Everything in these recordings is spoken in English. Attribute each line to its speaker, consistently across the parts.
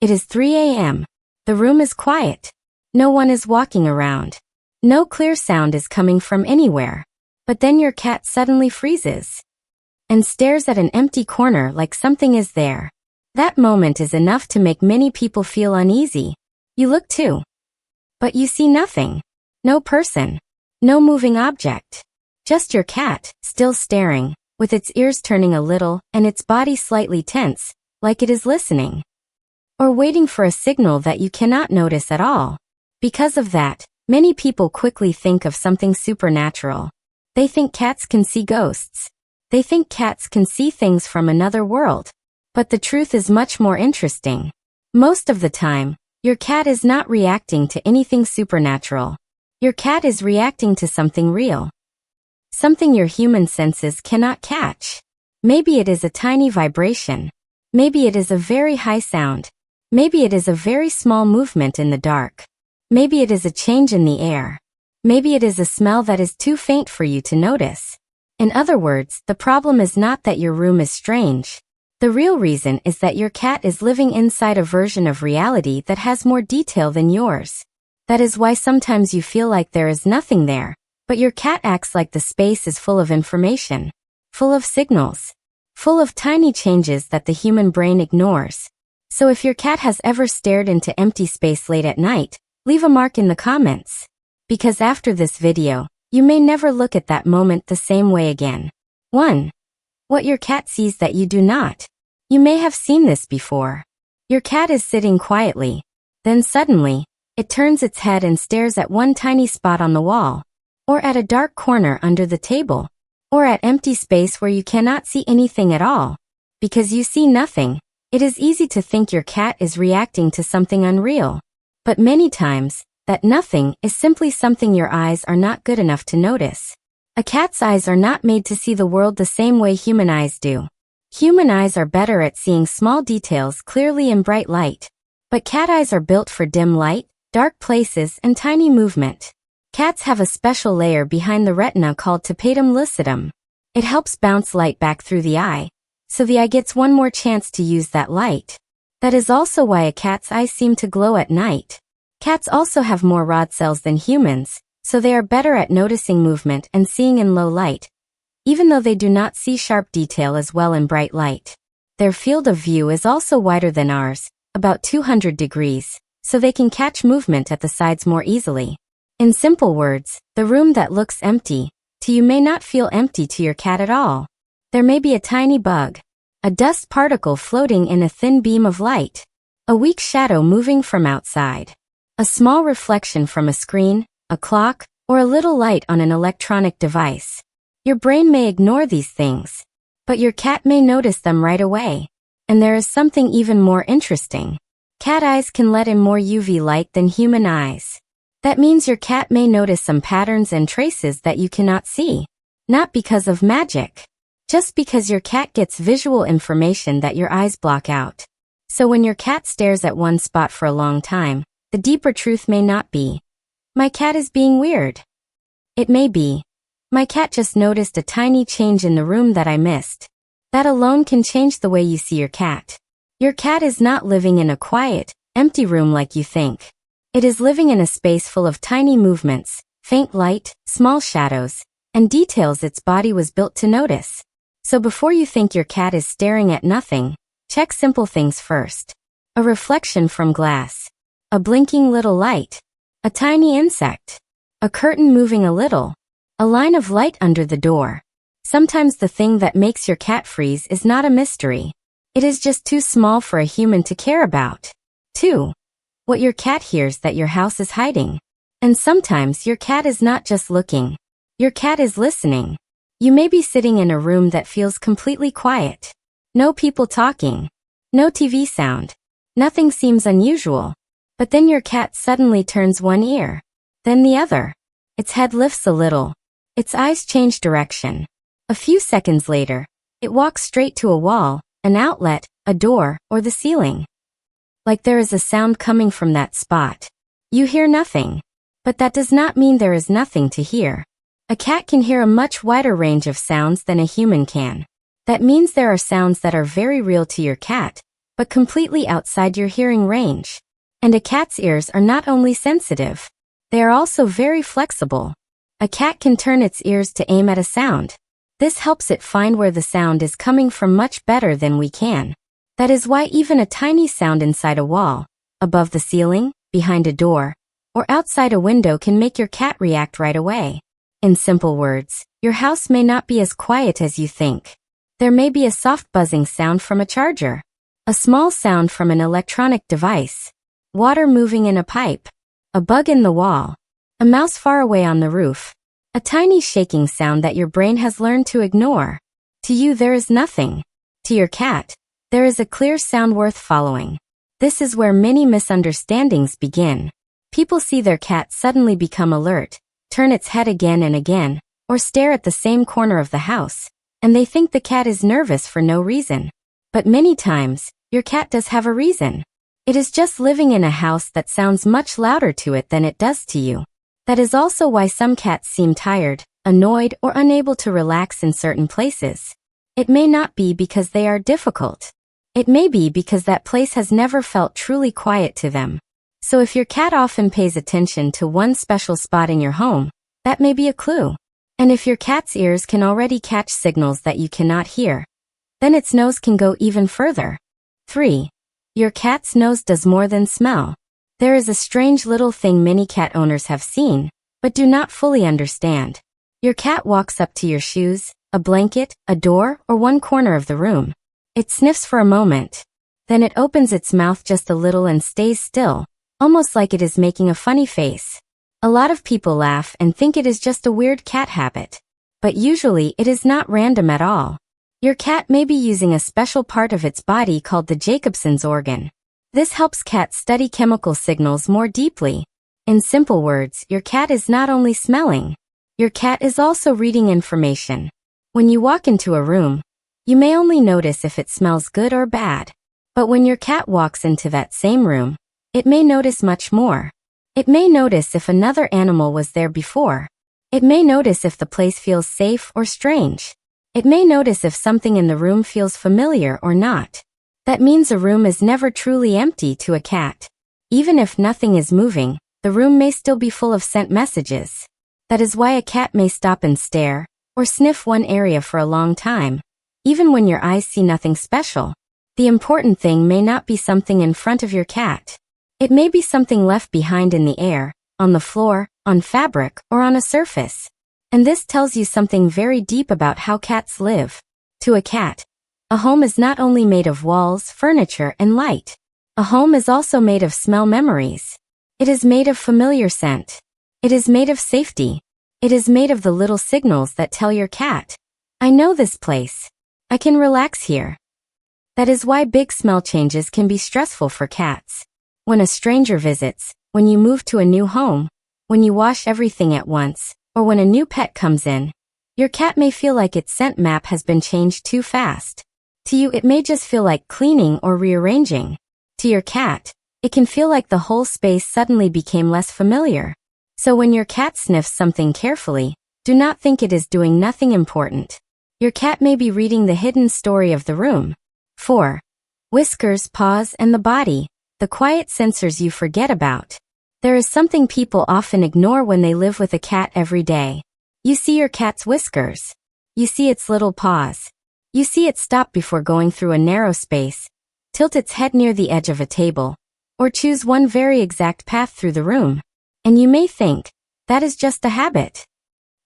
Speaker 1: It is 3 a.m. The room is quiet. No one is walking around. No clear sound is coming from anywhere. But then your cat suddenly freezes and stares at an empty corner like something is there. That moment is enough to make many people feel uneasy. You look too. But you see nothing. No person. No moving object. Just your cat, still staring, with its ears turning a little and its body slightly tense, like it is listening. Or waiting for a signal that you cannot notice at all. Because of that, many people quickly think of something supernatural. They think cats can see ghosts. They think cats can see things from another world. But the truth is much more interesting. Most of the time, your cat is not reacting to anything supernatural. Your cat is reacting to something real. Something your human senses cannot catch. Maybe it is a tiny vibration. Maybe it is a very high sound. Maybe it is a very small movement in the dark. Maybe it is a change in the air. Maybe it is a smell that is too faint for you to notice. In other words, the problem is not that your room is strange. The real reason is that your cat is living inside a version of reality that has more detail than yours. That is why sometimes you feel like there is nothing there, but your cat acts like the space is full of information, full of signals, full of tiny changes that the human brain ignores. So if your cat has ever stared into empty space late at night, leave a mark in the comments. Because after this video, you may never look at that moment the same way again. 1. What your cat sees that you do not. You may have seen this before. Your cat is sitting quietly. Then suddenly, it turns its head and stares at one tiny spot on the wall, or at a dark corner under the table, or at empty space where you cannot see anything at all. Because you see nothing, it is easy to think your cat is reacting to something unreal. But many times, that nothing is simply something your eyes are not good enough to notice. A cat's eyes are not made to see the world the same way human eyes do. Human eyes are better at seeing small details clearly in bright light. But cat eyes are built for dim light, dark places, and tiny movement. Cats have a special layer behind the retina called tapetum lucidum. It helps bounce light back through the eye, so the eye gets one more chance to use that light. That is also why a cat's eyes seem to glow at night. Cats also have more rod cells than humans, so they are better at noticing movement and seeing in low light, even though they do not see sharp detail as well in bright light. Their field of view is also wider than ours, about 200 degrees, so they can catch movement at the sides more easily. In simple words, the room that looks empty to you may not feel empty to your cat at all. There may be a tiny bug, a dust particle floating in a thin beam of light, a weak shadow moving from outside, a small reflection from a screen, a clock, or a little light on an electronic device. Your brain may ignore these things, but your cat may notice them right away. And there is something even more interesting. Cat eyes can let in more UV light than human eyes. That means your cat may notice some patterns and traces that you cannot see. Not because of magic. Just because your cat gets visual information that your eyes block out. So when your cat stares at one spot for a long time, the deeper truth may not be, "My cat is being weird." It may be, "My cat just noticed a tiny change in the room that I missed." That alone can change the way you see your cat. Your cat is not living in a quiet, empty room like you think. It is living in a space full of tiny movements, faint light, small shadows, and details its body was built to notice. So before you think your cat is staring at nothing, check simple things first. A reflection from glass. A blinking little light. A tiny insect. A curtain moving a little. A line of light under the door. Sometimes the thing that makes your cat freeze is not a mystery. It is just too small for a human to care about. 2. What your cat hears that your house is hiding. And sometimes your cat is not just looking. Your cat is listening. You may be sitting in a room that feels completely quiet. No people talking. No TV sound. Nothing seems unusual. But then your cat suddenly turns one ear. Then the other. Its head lifts a little. Its eyes change direction. A few seconds later, it walks straight to a wall, an outlet, a door, or the ceiling. Like there is a sound coming from that spot. You hear nothing. But that does not mean there is nothing to hear. A cat can hear a much wider range of sounds than a human can. That means there are sounds that are very real to your cat, but completely outside your hearing range. And a cat's ears are not only sensitive, they are also very flexible. A cat can turn its ears to aim at a sound. This helps it find where the sound is coming from much better than we can. That is why even a tiny sound inside a wall, above the ceiling, behind a door, or outside a window can make your cat react right away. In simple words, your house may not be as quiet as you think. There may be a soft buzzing sound from a charger, a small sound from an electronic device, water moving in a pipe, a bug in the wall, a mouse far away on the roof, a tiny shaking sound that your brain has learned to ignore. To you there is nothing. To your cat, there is a clear sound worth following. This is where many misunderstandings begin. People see their cat suddenly become alert, turn its head again and again, or stare at the same corner of the house, and they think the cat is nervous for no reason. But many times, your cat does have a reason. It is just living in a house that sounds much louder to it than it does to you. That is also why some cats seem tired, annoyed, or unable to relax in certain places. It may not be because they are difficult. It may be because that place has never felt truly quiet to them. So if your cat often pays attention to one special spot in your home, that may be a clue. And if your cat's ears can already catch signals that you cannot hear, then its nose can go even further. 3. Your cat's nose does more than smell. There is a strange little thing many cat owners have seen, but do not fully understand. Your cat walks up to your shoes, a blanket, a door, or one corner of the room. It sniffs for a moment. Then it opens its mouth just a little and stays still, almost like it is making a funny face. A lot of people laugh and think it is just a weird cat habit. But usually it is not random at all. Your cat may be using a special part of its body called the Jacobson's organ. This helps cats study chemical signals more deeply. In simple words, your cat is not only smelling. Your cat is also reading information. When you walk into a room, you may only notice if it smells good or bad. But when your cat walks into that same room, it may notice much more. It may notice if another animal was there before. It may notice if the place feels safe or strange. It may notice if something in the room feels familiar or not. That means a room is never truly empty to a cat. Even if nothing is moving, the room may still be full of scent messages. That is why a cat may stop and stare, or sniff one area for a long time, even when your eyes see nothing special. The important thing may not be something in front of your cat. It may be something left behind in the air, on the floor, on fabric, or on a surface. And this tells you something very deep about how cats live. To a cat, a home is not only made of walls, furniture, and light. A home is also made of smell memories. It is made of familiar scent. It is made of safety. It is made of the little signals that tell your cat, I know this place. I can relax here. That is why big smell changes can be stressful for cats. When a stranger visits, when you move to a new home, when you wash everything at once, or when a new pet comes in, your cat may feel like its scent map has been changed too fast. To you, it may just feel like cleaning or rearranging. To your cat, it can feel like the whole space suddenly became less familiar. So when your cat sniffs something carefully, do not think it is doing nothing important. Your cat may be reading the hidden story of the room. 4. Whiskers, paws, and the body. The quiet sensors you forget about. There is something people often ignore when they live with a cat every day. You see your cat's whiskers. You see its little paws. You see it stop before going through a narrow space, tilt its head near the edge of a table, or choose one very exact path through the room. And you may think, that is just a habit.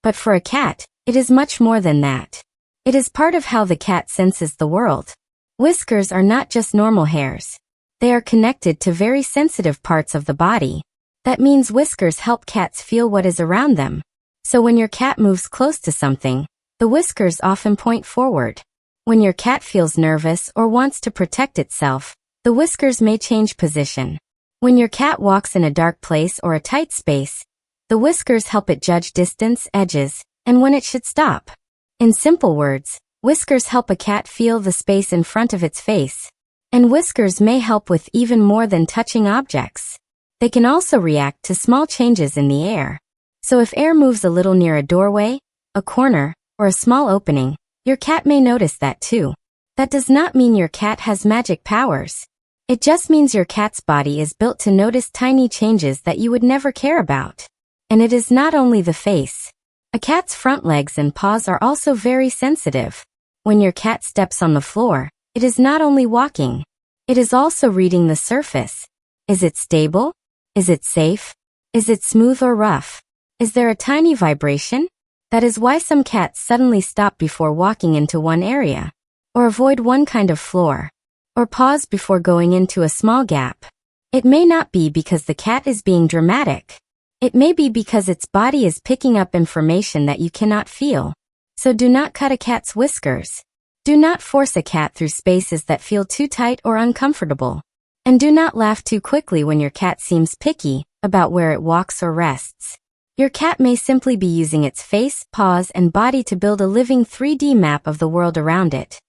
Speaker 1: But for a cat, it is much more than that. It is part of how the cat senses the world. Whiskers are not just normal hairs. They are connected to very sensitive parts of the body. That means whiskers help cats feel what is around them. So when your cat moves close to something, the whiskers often point forward. When your cat feels nervous or wants to protect itself, the whiskers may change position. When your cat walks in a dark place or a tight space, the whiskers help it judge distance, edges, and when it should stop. In simple words, whiskers help a cat feel the space in front of its face. And whiskers may help with even more than touching objects. They can also react to small changes in the air. So if air moves a little near a doorway, a corner, or a small opening, your cat may notice that too. That does not mean your cat has magic powers. It just means your cat's body is built to notice tiny changes that you would never care about. And it is not only the face. A cat's front legs and paws are also very sensitive. When your cat steps on the floor, it is not only walking. It is also reading the surface. Is it stable? Is it safe? Is it smooth or rough? Is there a tiny vibration? That is why some cats suddenly stop before walking into one area, or avoid one kind of floor, or pause before going into a small gap. It may not be because the cat is being dramatic. It may be because its body is picking up information that you cannot feel. So do not cut a cat's whiskers. Do not force a cat through spaces that feel too tight or uncomfortable. And do not laugh too quickly when your cat seems picky about where it walks or rests. Your cat may simply be using its face, paws, and body to build a living 3D map of the world around it.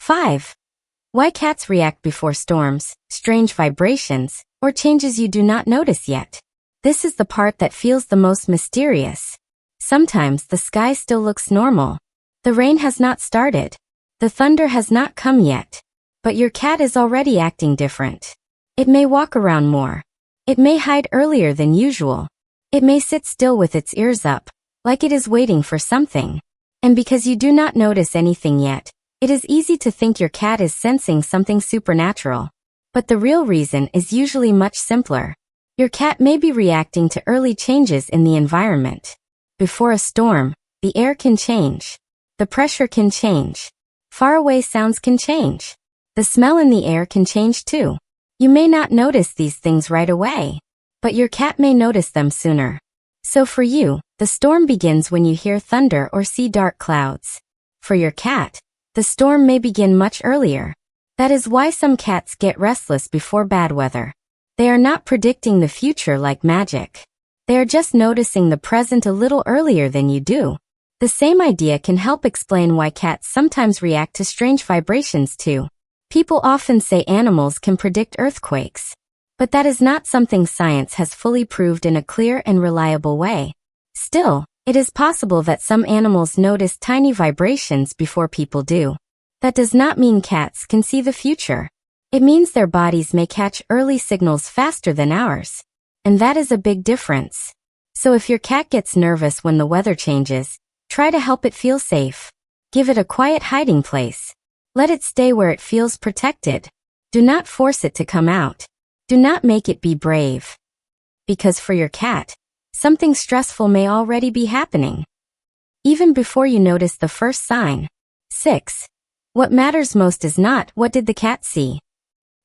Speaker 1: 5. Why cats react before storms, strange vibrations, or changes you do not notice yet. This is the part that feels the most mysterious. Sometimes the sky still looks normal. The rain has not started. The thunder has not come yet. But your cat is already acting different. It may walk around more. It may hide earlier than usual. It may sit still with its ears up, like it is waiting for something. And because you do not notice anything yet, it is easy to think your cat is sensing something supernatural. But the real reason is usually much simpler. Your cat may be reacting to early changes in the environment. Before a storm, the air can change. The pressure can change. Faraway sounds can change. The smell in the air can change too. You may not notice these things right away, but your cat may notice them sooner. So for you, the storm begins when you hear thunder or see dark clouds. For your cat, the storm may begin much earlier. That is why some cats get restless before bad weather. They are not predicting the future like magic. They are just noticing the present a little earlier than you do. The same idea can help explain why cats sometimes react to strange vibrations too. People often say animals can predict earthquakes. But that is not something science has fully proved in a clear and reliable way. Still, it is possible that some animals notice tiny vibrations before people do. That does not mean cats can see the future. It means their bodies may catch early signals faster than ours. And that is a big difference. So if your cat gets nervous when the weather changes, try to help it feel safe. Give it a quiet hiding place. Let it stay where it feels protected. Do not force it to come out. Do not make it be brave. Because for your cat, something stressful may already be happening, even before you notice the first sign. 6. What matters most is not what did the cat see.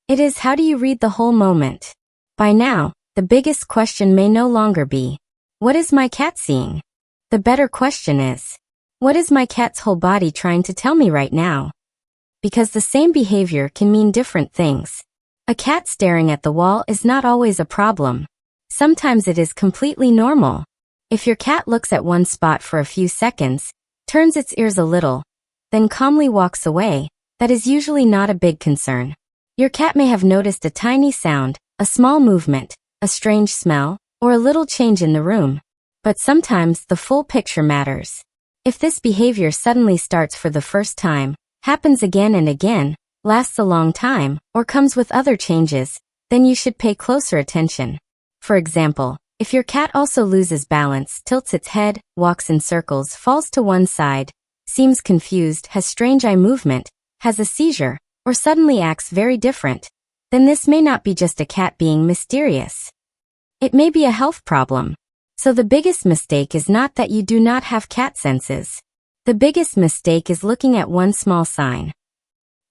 Speaker 1: It is how do you read the whole moment. By now, the biggest question may no longer be, what is my cat seeing? The better question is, what is my cat's whole body trying to tell me right now? Because the same behavior can mean different things. A cat staring at the wall is not always a problem. Sometimes it is completely normal. If your cat looks at one spot for a few seconds, turns its ears a little, then calmly walks away, that is usually not a big concern. Your cat may have noticed a tiny sound, a small movement, a strange smell, or a little change in the room. But sometimes the full picture matters. If this behavior suddenly starts for the first time, happens again and again, lasts a long time, or comes with other changes, then you should pay closer attention. For example, if your cat also loses balance, tilts its head, walks in circles, falls to one side, seems confused, has strange eye movement, has a seizure, or suddenly acts very different, then this may not be just a cat being mysterious. It may be a health problem. So the biggest mistake is not that you do not have cat senses. The biggest mistake is looking at one small sign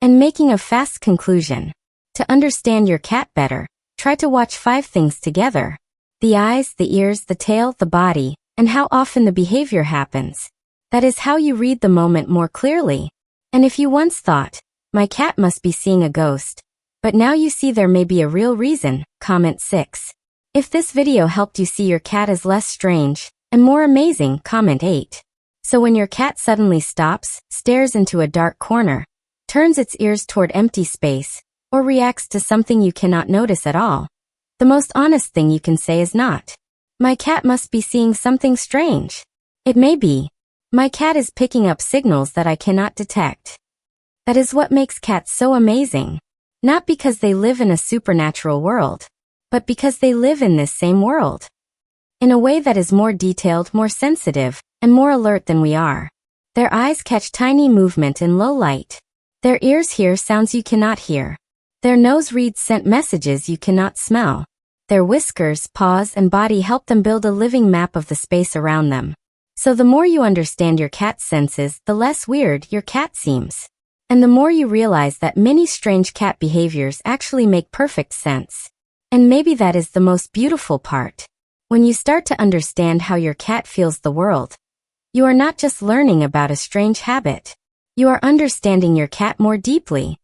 Speaker 1: and making a fast conclusion. To understand your cat better, try to watch 5 things together: the eyes, the ears, the tail, the body, and how often the behavior happens. That is how you read the moment more clearly. And if you once thought, my cat must be seeing a ghost, but now you see there may be a real reason, comment 6. If this video helped you see your cat as less strange and more amazing, comment 8. So when your cat suddenly stops, stares into a dark corner, turns its ears toward empty space, or reacts to something you cannot notice at all, the most honest thing you can say is not, my cat must be seeing something strange. It may be, my cat is picking up signals that I cannot detect. That is what makes cats so amazing. Not because they live in a supernatural world, but because they live in this same world. In a way that is more detailed, more sensitive, and more alert than we are. Their eyes catch tiny movement in low light. Their ears hear sounds you cannot hear. Their nose reads scent messages you cannot smell. Their whiskers, paws, and body help them build a living map of the space around them. So the more you understand your cat's senses, the less weird your cat seems. And the more you realize that many strange cat behaviors actually make perfect sense. And maybe that is the most beautiful part. When you start to understand how your cat feels the world, you are not just learning about a strange habit. You are understanding your cat more deeply.